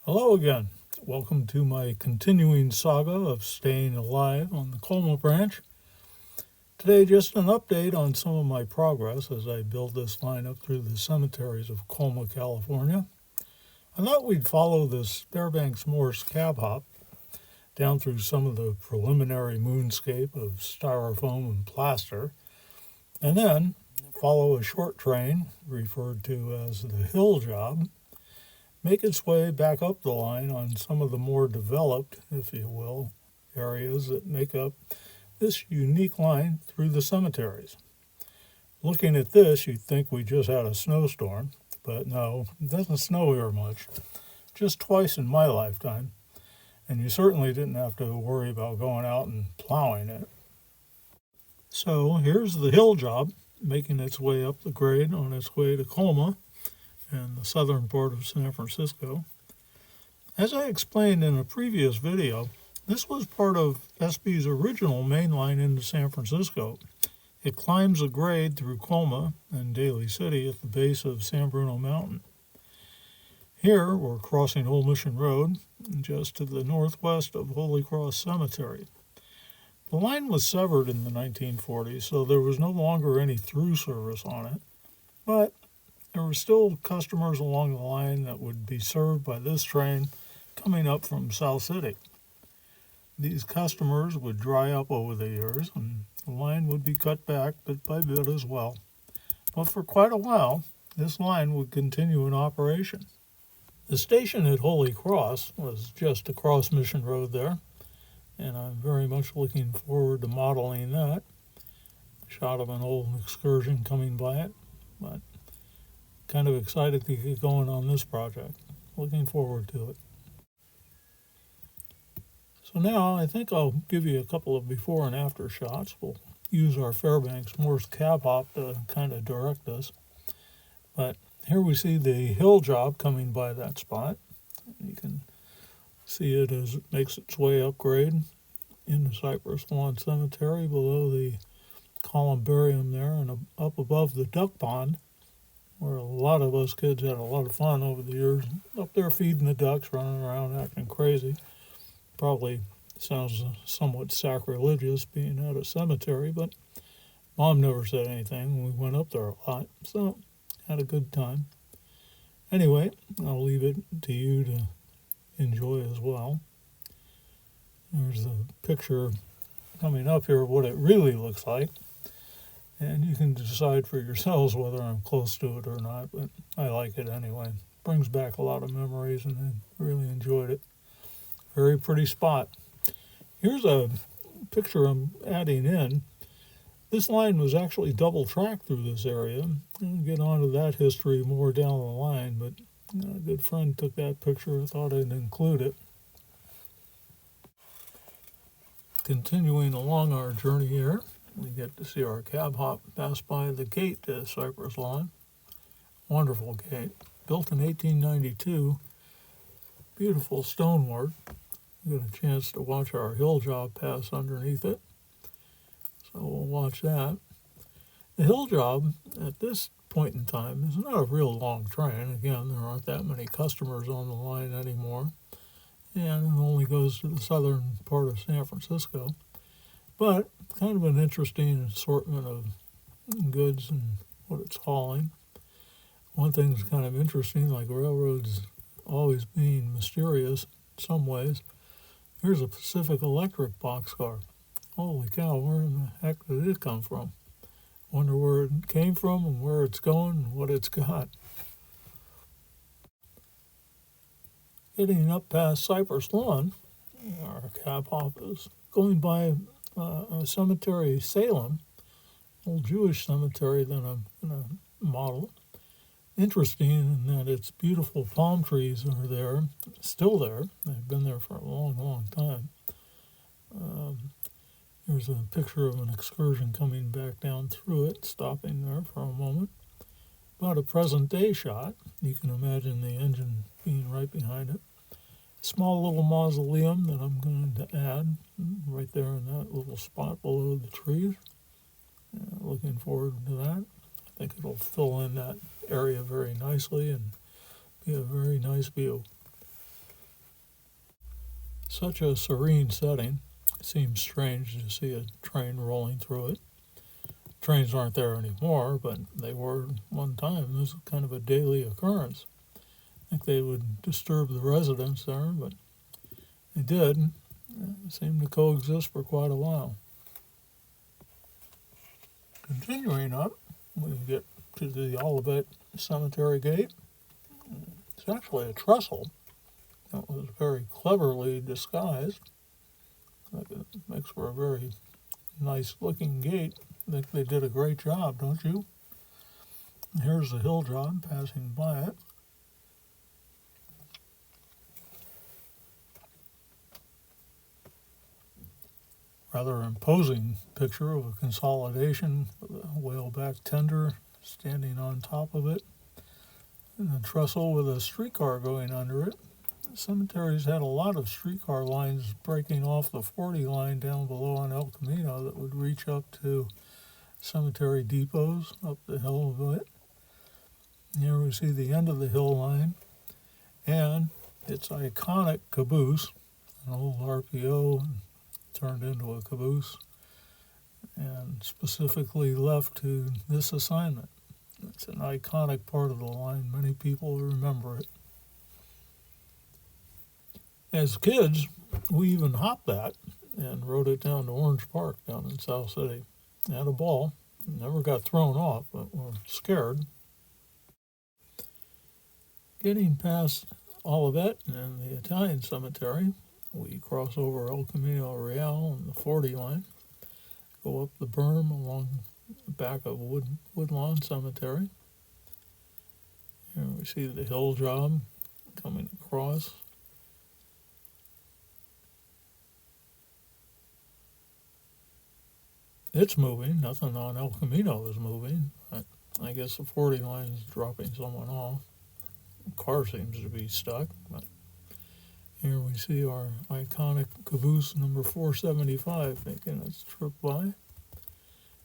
Hello again. Welcome to my continuing saga of staying alive on the Colma branch. Today, just an update on some of my progress as I build this line up through the cemeteries of Colma, California. I thought we'd follow this Fairbanks Morse cab hop down through some of the preliminary moonscape of styrofoam and plaster, and then follow a short train, referred to as the hill job, make its way back up the line on some of the more developed, if you will, areas that make up this unique line through the cemeteries. Looking at this, you'd think we just had a snowstorm, but no, it doesn't snow here much, just twice in my lifetime, and you certainly didn't have to worry about going out and plowing it. So here's the hill job making its way up the grade on its way to Colma and the southern part of San Francisco. As I explained in a previous video, this was part of SP's original main line into San Francisco. It climbs a grade through Colma and Daly City at the base of San Bruno Mountain. Here we're crossing Old Mission Road, just to the northwest of Holy Cross Cemetery. The line was severed in the 1940s, so there was no longer any through service on it, but there were still customers along the line that would be served by this train coming up from South City. These customers would dry up over the years, and the line would be cut back bit by bit as well. But for quite a while, this line would continue in operation. The station at Holy Cross was just across Mission Road there, and I'm very much looking forward to modeling that. A shot of an old excursion coming by it, but kind of excited to get going on this project. Looking forward to it. So now I think I'll give you a couple of before and after shots. We'll use our Fairbanks Morse cab hop to kind of direct us. But here we see the hill job coming by that spot. You can see it as it makes its way upgrade into Cypress Lawn Cemetery below the columbarium there and up above the duck pond, where a lot of us kids had a lot of fun over the years, up there feeding the ducks, running around acting crazy. Probably sounds somewhat sacrilegious being at a cemetery, but Mom never said anything. We went up there a lot, so had a good time. Anyway, I'll leave it to you to enjoy as well. There's a picture coming up here of what it really looks like. And you can decide for yourselves whether I'm close to it or not, but I like it anyway. Brings back a lot of memories, and I really enjoyed it. Very pretty spot. Here's a picture I'm adding in. This line was actually double tracked through this area. I'll get onto that history more down the line, but a good friend took that picture and thought I'd include it. Continuing along our journey here, we get to see our cab hop pass by the gate to Cypress Lawn. Wonderful gate. Built in 1892. Beautiful stonework. Get a chance to watch our hill job pass underneath it. So we'll watch that. The hill job at this point in time is not a real long train. Again, there aren't that many customers on the line anymore. And it only goes to the southern part of San Francisco. But kind of an interesting assortment of goods and what it's hauling. One thing's kind of interesting, like railroads always being mysterious in some ways. Here's a Pacific Electric boxcar. Holy cow, where in the heck did it come from? Wonder where it came from and where it's going and what it's got. Getting up past Cypress Lawn, our cab hop is going by a cemetery, Salem, old Jewish cemetery that I'm going to model. Interesting in that its beautiful palm trees are there, still there. They've been there for a long, long time. Here's a picture of an excursion coming back down through it, stopping there for a moment. About a present day shot. You can imagine the engine being right behind it. A small little mausoleum that I'm going to add right there in that little spot below the trees. Looking forward to that. I think it'll fill in that area very nicely and be a very nice view. Such a serene setting. It seems strange to see a train rolling through it. Trains aren't there anymore, but they were one time. This was kind of a daily occurrence. I think they would disturb the residents there, but they did. Seemed to coexist for quite a while. Continuing up, we get to the Olivet Cemetery gate. It's actually a trestle that was very cleverly disguised. It makes for a very nice looking gate. I think they did a great job, don't you? Here's the hill job passing by it. Rather imposing picture of a consolidation with a whaleback tender standing on top of it, and a trestle with a streetcar going under it. The cemeteries had a lot of streetcar lines breaking off the 40 line down below on El Camino that would reach up to cemetery depots up the hill of it. Here we see the end of the hill line and its iconic caboose, an old RPO turned into a caboose and specifically left to this assignment. It's an iconic part of the line. Many people remember it. As kids, we even hopped that and rode it down to Orange Park down in South City. Had a ball. Never got thrown off, but were scared. Getting past Olivet and the Italian cemetery, we cross over El Camino Real and the 40 line, go up the berm along the back of Woodlawn Cemetery. Here we see the hill job coming across. It's moving. Nothing on El Camino is moving. I guess the 40 line is dropping someone off. The car seems to be stuck, but here we see our iconic caboose number 475 making its trip by.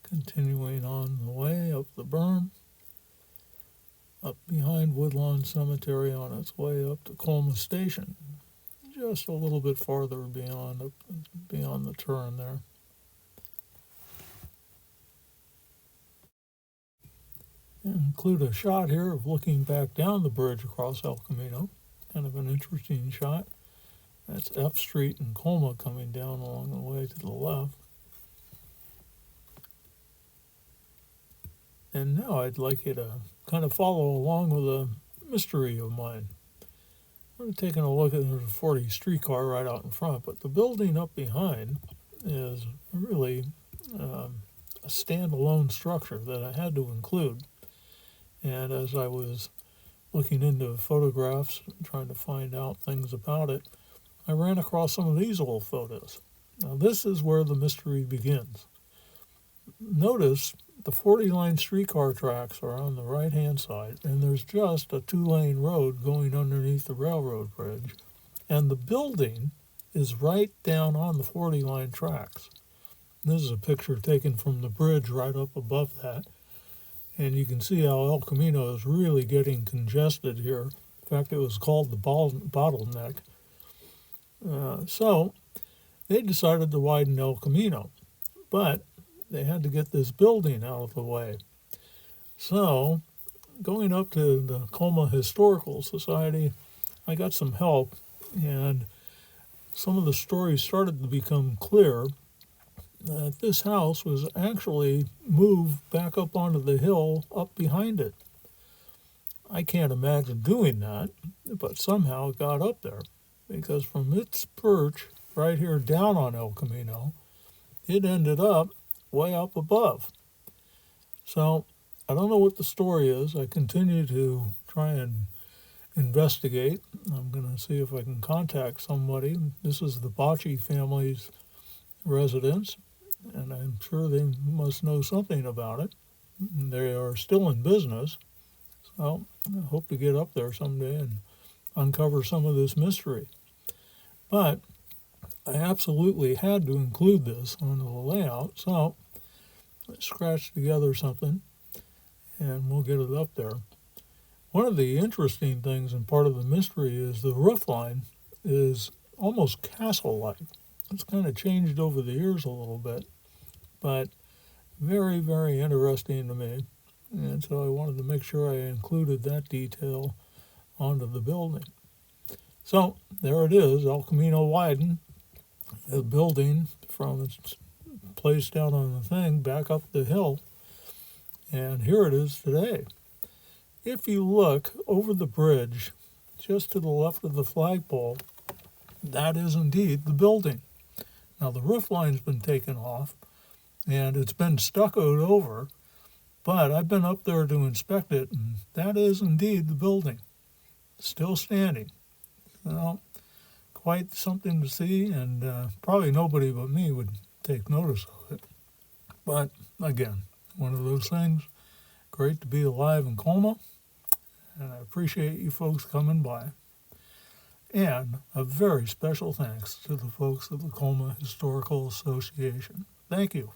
Continuing on the way up the berm, up behind Woodlawn Cemetery on its way up to Colma Station. Just a little bit farther beyond the turn there. And include a shot here of looking back down the bridge across El Camino. Kind of an interesting shot. That's F Street and Colma coming down along the way to the left. And now I'd like you to kind of follow along with a mystery of mine. We're taking a look at the 40 streetcar right out in front, but the building up behind is really a standalone structure that I had to include. And as I was looking into photographs, trying to find out things about it, I ran across some of these old photos. Now this is where the mystery begins. Notice the 40-line streetcar tracks are on the right-hand side, and there's just a 2-lane road going underneath the railroad bridge, and the building is right down on the 40-line tracks. This is a picture taken from the bridge right up above that, and you can see how El Camino is really getting congested here. In fact, it was called the bottleneck. So they decided to widen El Camino, but they had to get this building out of the way. So going up to the Colma Historical Society, I got some help, and some of the stories started to become clear that this house was actually moved back up onto the hill up behind it. I can't imagine doing that, but somehow it got up there, because from its perch right here down on El Camino, it ended up way up above. So I don't know what the story is. I continue to try and investigate. I'm going to see if I can contact somebody. This is the Bocci family's residence, and I'm sure they must know something about it. They are still in business, so I hope to get up there someday and uncover some of this mystery. But I absolutely had to include this on the layout, so let's scratch together something and we'll get it up there. One of the interesting things and part of the mystery is the roof line is almost castle-like. It's kind of changed over the years a little bit, but very, very interesting to me. And so I wanted to make sure I included that detail onto the building. So there it is, El Camino widened, the building from its place down on the thing back up the hill. And here it is today. If you look over the bridge, just to the left of the flagpole, that is indeed the building. Now the roof line's been taken off, and it's been stuccoed over, but I've been up there to inspect it, and that is indeed the building. Still standing. So, quite something to see, and probably nobody but me would take notice of it. But, again, one of those things. Great to be alive in Colma, and I appreciate you folks coming by. And a very special thanks to the folks at the Colma Historical Association. Thank you.